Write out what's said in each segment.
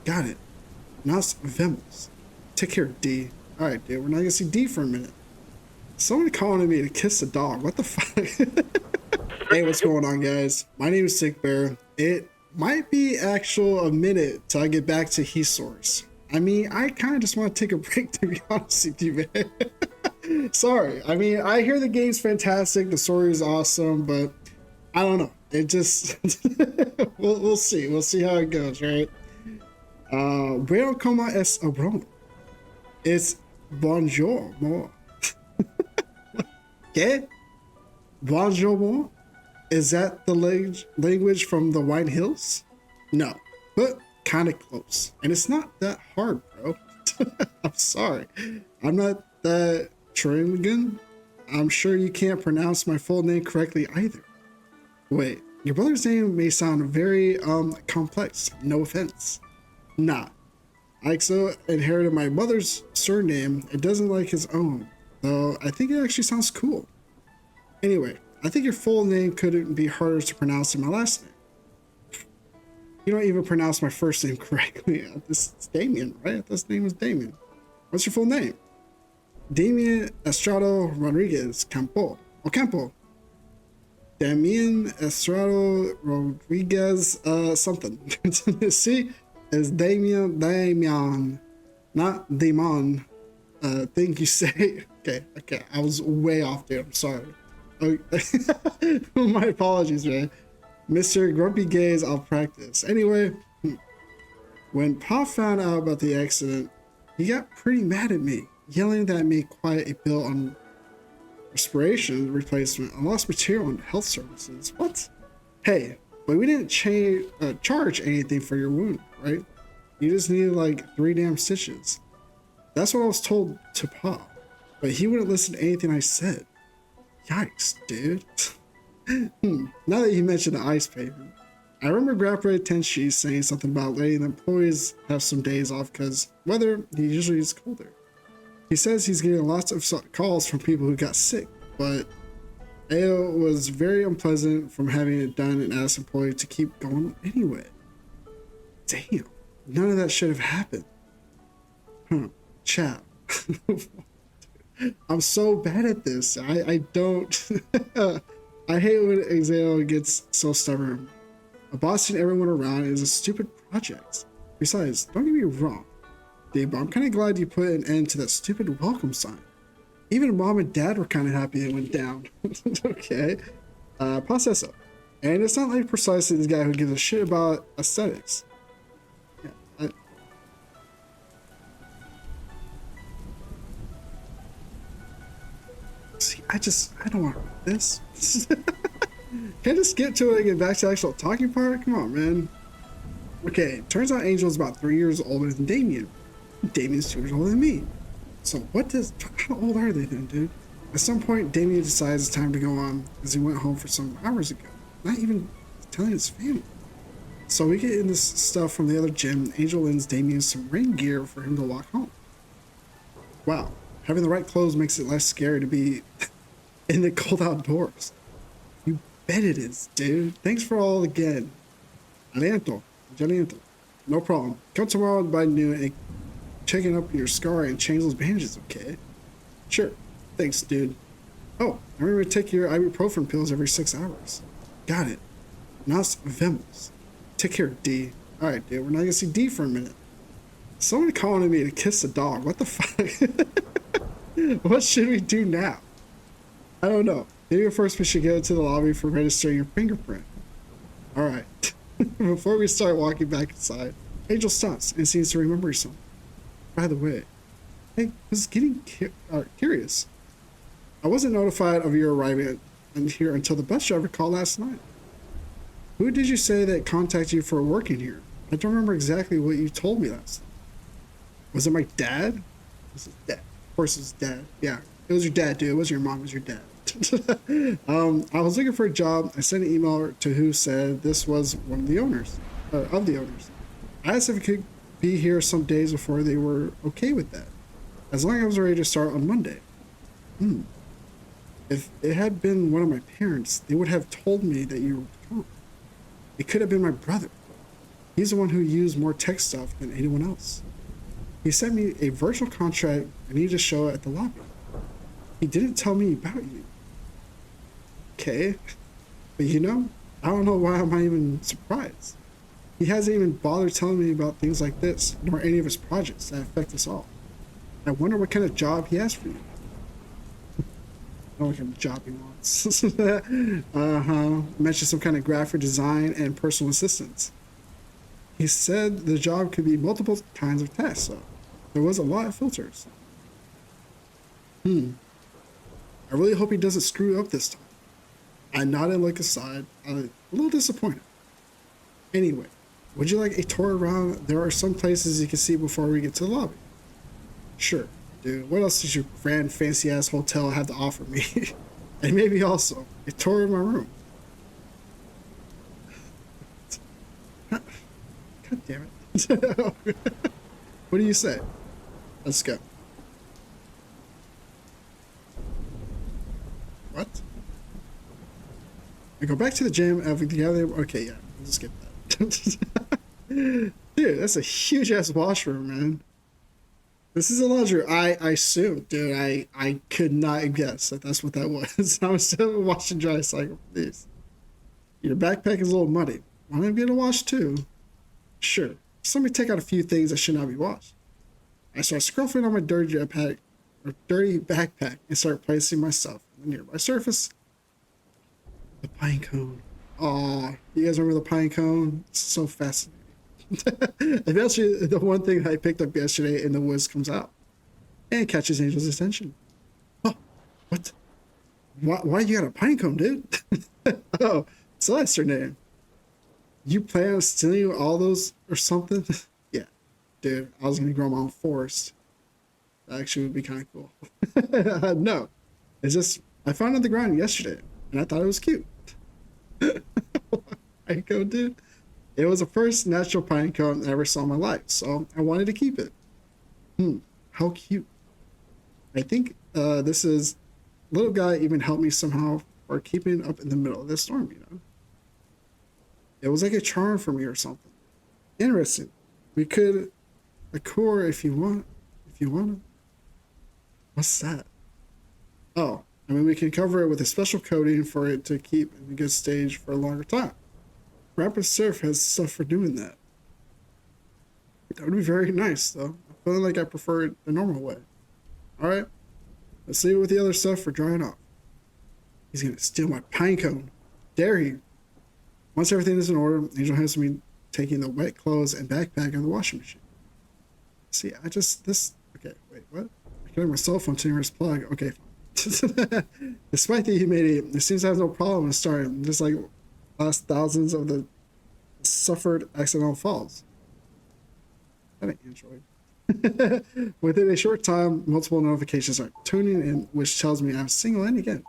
Got it. Nos vemos. Take care, D. Alright, dude, we're not gonna see D for a minute. Someone calling me to kiss a dog. What the fuck? Hey, what's going on, guys? My name is Sick Bear. It might be actual a minute till I get back to He Source. I mean, I kind of just want to take a break, to be honest with you, man. Sorry. I mean, I hear the game's fantastic, the story is awesome, but I don't know. It just we'll see. We'll see how it goes, right? Bueno como es bro. It's bonjour, mo. ¿Qué? Bonjour, mo? Is that the language from the White Hills? No, but kind of close. And it's not that hard, bro. I'm sorry. I'm not that Tringan. I'm sure you can't pronounce my full name correctly either. Wait, your brother's name may sound very complex. No offense. Nah. Ixo inherited my mother's surname. It doesn't like his own, though I think it actually sounds cool. Anyway, I think your full name couldn't be harder to pronounce than my last name. You don't even pronounce my first name correctly. This is Damien, right? This name is Damien. What's your full name? Damien Estrado Rodriguez Campo. Oh, Campo. Damien Estrado Rodriguez something. See? It's Damian, not Damon. Think you say. Okay. I was way off there. I'm sorry. My apologies, man. Mr. Grumpy Gaze, I'll practice. Anyway, when Pa found out about the accident, he got pretty mad at me, yelling that I made quite a bill on respiration replacement and lost material on health services. What? Hey, but we didn't charge anything for your wound, right? You just needed like 3 damn stitches. That's what I was told to Pa, but he wouldn't listen to anything I said. Yikes, dude. Now that you mentioned the ice pavement, I remember Grandpa Tenshi saying something about letting the employees have some days off because weather usually is colder. He says he's getting lots of calls from people who got sick, but AO was very unpleasant from having it done and asked employees to keep going anyway. Damn, none of that should have happened. Chat. I'm so bad at this. I don't. I hate when Exale gets so stubborn. Bossing everyone around is a stupid project. Besides, don't get me wrong, Dave, but I'm kind of glad you put an end to that stupid welcome sign. Even Mom and Dad were kind of happy it went down. Okay. Processo. And it's not like precisely this guy who gives a shit about aesthetics. Yeah, see, I don't want to read this. Can I just get to it and get back to the actual talking part? Come on, man. Okay, turns out Angel's about 3 years older than Damien. Damien's 2 years older than me. So how old are they then, dude? At some point, Damien decides it's time to go on as he went home for some hours ago. Not even telling his family. So we get in this stuff from the other gym. Angel lends Damien some rain gear for him to walk home. Wow, having the right clothes makes it less scary to be in the cold outdoors. You bet it is, dude. Thanks for all again. Aliento. No problem. Come tomorrow by noon and checking up your scar and change those bandages, okay? Sure. Thanks, dude. Oh, I remember to take your ibuprofen pills every 6 hours. Got it. Nos vemos. Take care, D. Alright, dude, we're not gonna see D for a minute. Someone calling me to kiss a dog. What the fuck? What should we do now? I don't know. Maybe first we should go to the lobby for registering your fingerprint. Alright. Before we start walking back inside, Angel stops and seems to remember something. By the way, I was getting curious. I wasn't notified of your arriving here until the bus driver called last night. Who did you say that contacted you for working here? I don't remember exactly what you told me last time. Was it my dad? Was his dad? Of course, his dad. Yeah, it was your dad, dude. It wasn't your mom. It was your dad. I was looking for a job. I sent an email to who said this was one of the owners. I asked if it could be here some days before they were okay with that, as long as I was ready to start on Monday. If it had been one of my parents, they would have told me that you were gone. It could have been my brother. He's the one who used more tech stuff than anyone else. He sent me a virtual contract I need to show at the lobby. He didn't tell me about you. Okay. But you know, I don't know why I'm not even surprised. He hasn't even bothered telling me about things like this, nor any of his projects that affect us all. I wonder what kind of job he has for you. I don't know what kind of job he wants. Mentioned some kind of graphic design and personal assistance. He said the job could be multiple kinds of tasks, so there was a lot of filters. I really hope he doesn't screw up this time. I nodded like aside. I was a little disappointed. Anyway, would you like a tour around? There are some places you can see before we get to the lobby. Sure, dude. What else does your grand fancy ass hotel have to offer me? And maybe also a tour of my room. God damn it. What do you say? Let's go. What? I go back to the gym and the other. Okay, yeah, I'll just skip that. Dude, that's a huge ass washroom, man. This is a laundry. I assume, dude. I could not guess that that's what that was. I was still wash and dry cycle for these. Your backpack is a little muddy. Want to get a wash too? Sure. Just let me take out a few things that should not be washed. I start scruffing on my dirty backpack and start placing myself on the nearby surface. The pine cone. Aw, you guys remember the pine cone? It's so fascinating. Eventually, the one thing I picked up yesterday in the woods comes out and catches Angel's attention. Oh, what? Why you got a pine cone, dude? Oh, so that's her name. You plan on stealing all those or something? Yeah, dude, I was gonna grow my own forest. That actually would be kind of cool. No, it's just I found it on the ground yesterday and I thought it was cute. Pine cone, dude. It was the first natural pine cone I ever saw in my life, so I wanted to keep it. How cute. I think this is little guy even helped me somehow for keeping up in the middle of the storm, you know. It was like a charm for me or something. Interesting. We could accord if you want. If you want to. What's that? Oh, I mean, we can cover it with a special coating for it to keep in a good stage for a longer time. Rapid Surf has stuff for doing that. That would be very nice, though. I feel like I prefer it the normal way. Alright, let's leave it with the other stuff for drying off. He's gonna steal my pine cone. Dare he? Once everything is in order, Angel has me taking the wet clothes and backpack in the washing machine. See, okay, wait, what? I connect my cell phone to your plug. Okay, fine. Despite the humidity, it seems to have no problem in starting, just like last thousands of the suffered accidental falls. That ain't Android. Within a short time, multiple notifications are tuning in, which tells me I'm single in again.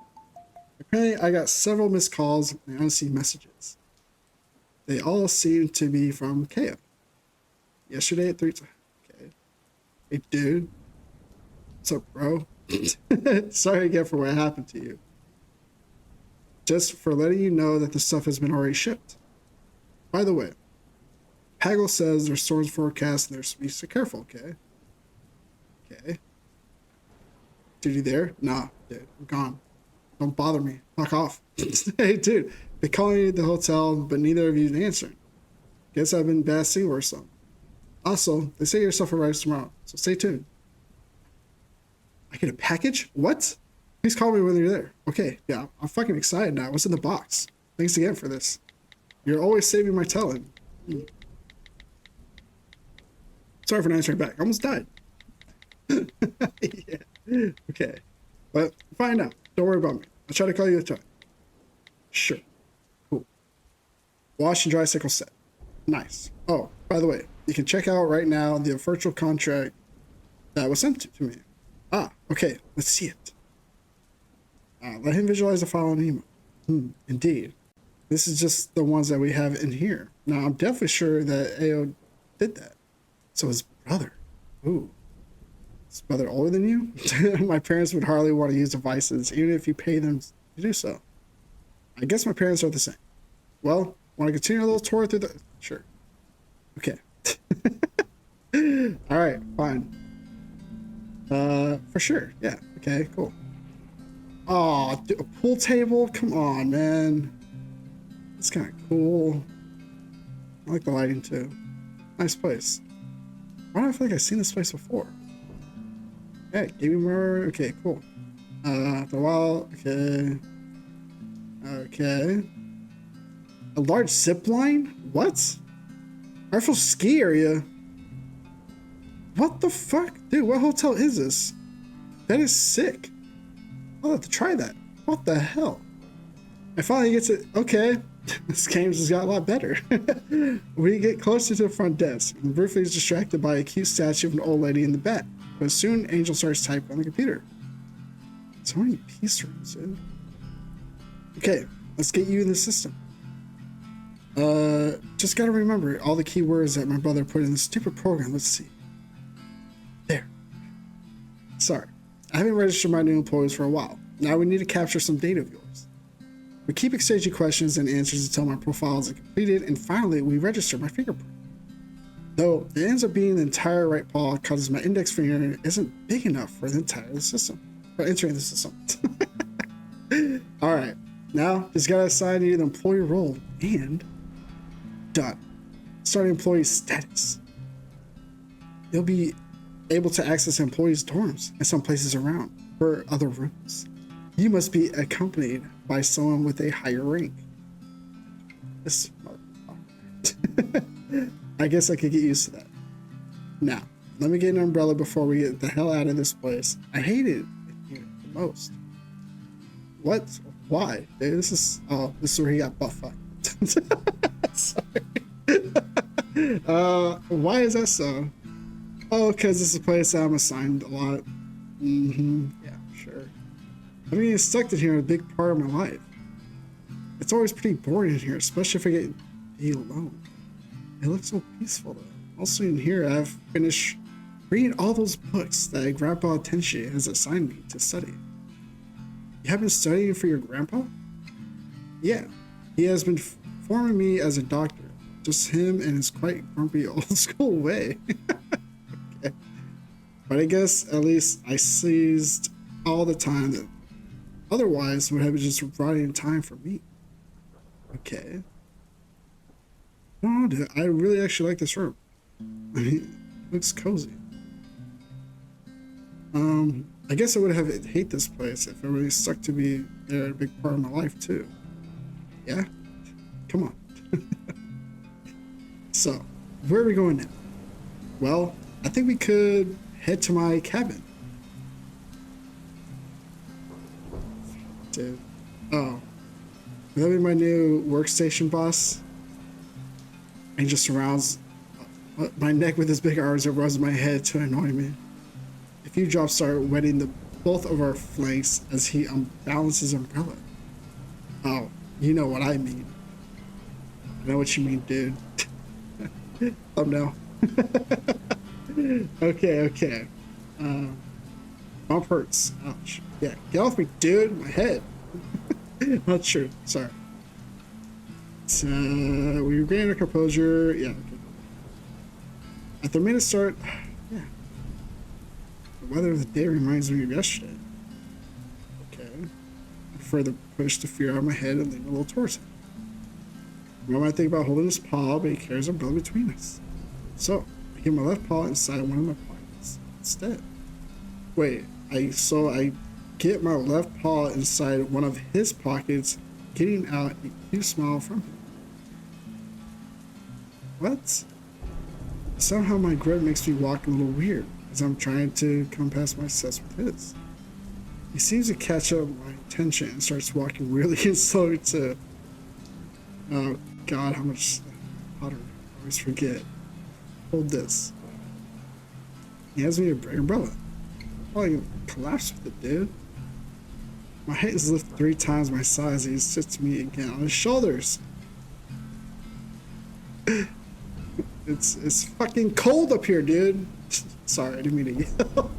Apparently, I got several missed calls and unseen messages. They all seem to be from Kaya. Yesterday at 3. Okay. Hey, dude. What's up, bro? Sorry again for what happened to you. Just for letting you know that the stuff has been already shipped. By the way, Pagel says there's storms forecast and there's to be so careful, okay? Okay. Dude, you there? Nah, dude, I'm gone. Don't bother me. Fuck off. Hey, dude, been calling you at the hotel, but neither of you answering. Guess I've been bad signal or something. Also, they say your stuff arrives tomorrow, so stay tuned. I get a package? What? Please call me when you're there. Okay, yeah, I'm fucking excited now. What's in the box? Thanks again for this. You're always saving my telling. Sorry for not answering back. I almost died. Yeah. Okay. But find out. Don't worry about me. I'll try to call you at a time. Sure. Cool. Wash and dry cycle set. Nice. Oh, by the way, you can check out right now the virtual contract that was sent to me. Ah, okay. Let's see it. Let him visualize the file and email. Indeed. This is just the ones that we have in here. Now, I'm definitely sure that AO did that. So his brother. Ooh. His brother older than you? My parents would hardly want to use devices, even if you pay them to do so. I guess my parents are the same. Well, want to continue a little tour through the... Sure. Okay. All right, fine. For sure. Yeah. Okay, cool. Oh, a pool table? Come on, man. It's kind of cool. I like the lighting too. Nice place. Why do I feel like I've seen this place before? Hey, give me more. Okay, cool. After a while. Okay. Okay. A large zip line? What? Rifle ski area? What the fuck? Dude, what hotel is this? That is sick. I'll have to try that. What the hell? I finally get to... Okay. This game just got a lot better. We get closer to the front desk, and briefly is distracted by a cute statue of an old lady in the back. But soon, Angel starts typing on the computer. So many peace rooms, dude. Okay, let's get you in the system. Just gotta remember all the keywords that my brother put in the stupid program. Let's see. There. Sorry. I haven't registered my new employees for a while. Now we need to capture some data of yours. We keep exchanging questions and answers until my profile is completed, and finally we register my fingerprint. Though it ends up being the entire right paw because my index finger isn't big enough for the entire system. For entering the system. Alright. Now just gotta assign you the employee role and done. Starting employee status. You'll be able to access employees' dorms and some places around for other rooms. You must be accompanied by someone with a higher rank. This I guess I could get used to that. Now, let me get an umbrella before we get the hell out of this place. I hate it here the most. What? Why? Dude, this is where he got butt fucked. Sorry. Why is that so? Oh, because this is a place I'm assigned a lot. Yeah, sure. I mean, it's stuck in here a big part of my life. It's always pretty boring in here, especially if I get to be alone. It looks so peaceful though. Also in here, I've finished reading all those books that Grandpa Tenshi has assigned me to study. You have been studying for your grandpa? Yeah, he has been forming me as a doctor. Just him and his quite grumpy old school way. Okay. But I guess at least I seized all the time that otherwise would have been just running time for me. Okay. No, dude, I really actually like this room. I mean, it looks cozy. I guess I would have hate this place if it really stuck to be there a big part of my life too. Yeah? Come on. So, where are we going now? Well, I think we could head to my cabin. Dude. Oh. Will that be my new workstation boss? And just surrounds my neck with his big arms and rubs my head to annoy me. A few drops start wetting both of our flanks as he unbalances his umbrella. Oh, you know what I mean. I know what you mean, dude. Oh no. Okay. Bump hurts. Ouch. Yeah, get off me, dude. My head. Not true. Sorry. So, we regain our composure. Yeah, okay. At the minute start, yeah. The weather of the day reminds me of yesterday. Okay. I further push the fear out of my head and lean a little towards him. What might think about holding his paw, but he carries an umbrella between us. So, I get my left paw inside one of my pockets instead. Wait, I get my left paw inside one of his pockets, getting out a cute smile from him. What? Somehow my grip makes me walk a little weird as I'm trying to come past my sets with his. He seems to catch up my attention and starts walking really slow too. Oh god, how much hotter. I always forget. Hold this. He has me a big umbrella. Oh, I collapse with it, dude. My height is lifted 3 times my size and he sits me again on his shoulders. It's fucking cold up here, dude. Sorry, I didn't mean to yell.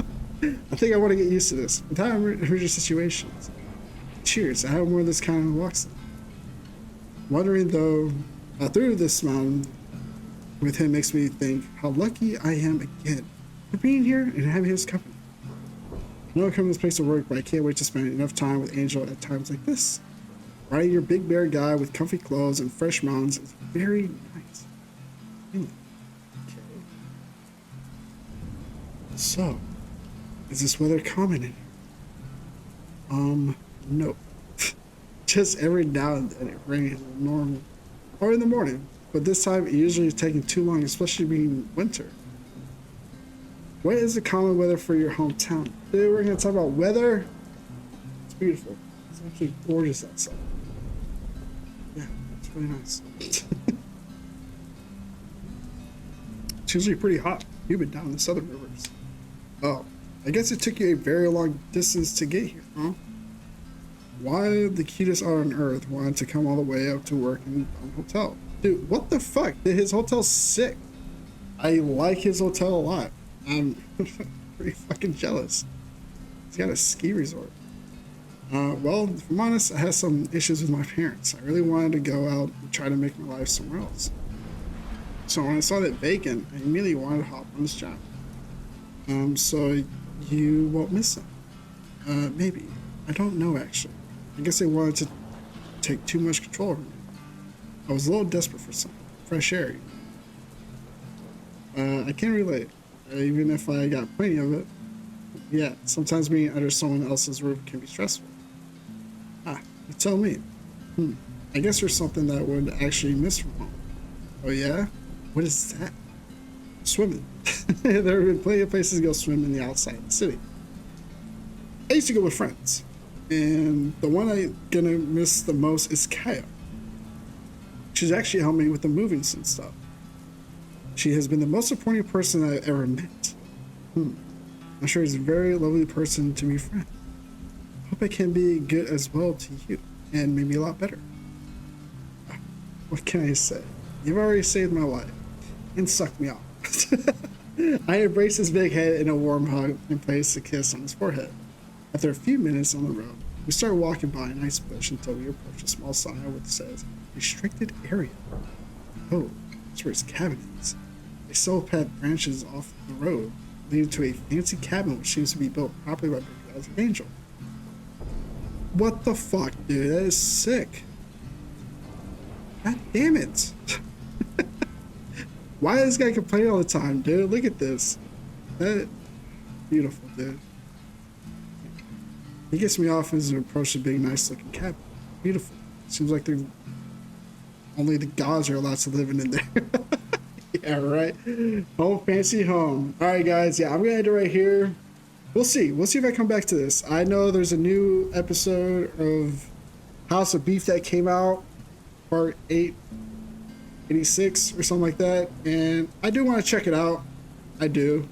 I think I want to get used to this. With how emergency situations. Cheers, I have more of this kind of walks. Wondering though, through this mountain, with him makes me think how lucky I am again for being here and having his company. I know I come to this place to work, but I can't wait to spend enough time with Angel at times like this. Riding your big bear guy with comfy clothes and fresh mountains is very nice. Really? Okay. So, is this weather common in here? No. Just every now and then it rains normal. Or in the morning. But this time it usually is taking too long, especially being winter. What is the common weather for your hometown? Today we're going to talk about weather. It's beautiful. It's actually gorgeous outside. Yeah, it's really nice. It's usually pretty hot, humid down in the southern rivers. Oh, I guess it took you a very long distance to get here, huh? Why the cutest otter on earth wanted to come all the way up to work in a hotel? Dude, what the fuck? His hotel's sick. I like his hotel a lot. I'm pretty fucking jealous. He's got a ski resort. Well, if I'm honest, I had some issues with my parents. I really wanted to go out and try to make my life somewhere else. So when I saw that vacant, I immediately wanted to hop on this job. So you won't miss him. Maybe. I don't know, actually. I guess they wanted to take too much control over me. I was a little desperate for some fresh air. I can relate. Even if I got plenty of it. Yeah, sometimes being under someone else's roof can be stressful. Ah, you tell me. I guess there's something that I would actually miss from home. Oh yeah? What is that? Swimming. There have been plenty of places to go swim in the outside of the city. I used to go with friends. And the one I'm gonna miss the most is Kaya. She's actually helped me with the movies and stuff. She has been the most supporting person I've ever met. I'm sure she's a very lovely person to be friend. Hope I can be good as well to you, and maybe a lot better. What can I say? You've already saved my life, and sucked me off. I embraced his big head in a warm hug and placed a kiss on his forehead. After a few minutes on the road, we started walking by a nice bush until we approached a small sign which says, restricted area. Oh, that's where his cabin is. A silhouette branches off the road, leading to a fancy cabin which seems to be built properly by big guys like Angel. What the fuck, dude? That is sick. God damn it. Why does this guy complain all the time, dude? Look at this. That beautiful, dude. He gets me off as we approach the big, nice looking cabin. Beautiful. Seems like they're only the gods are allowed to live in there. Yeah, right. Home, fancy home. All right, guys. Yeah, I'm gonna end it right here. We'll see. We'll see if I come back to this. I know there's a new episode of House of Beef that came out, part 886 or something like that, and I do want to check it out. I do.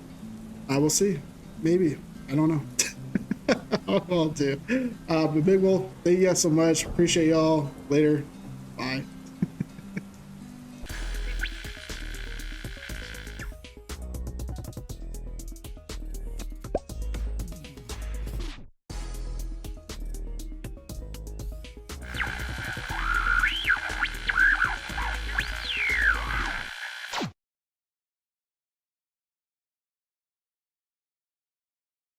I will see. Maybe. I don't know. I'll do. But Big Wolf, thank you guys so much. Appreciate y'all. Later. Bye.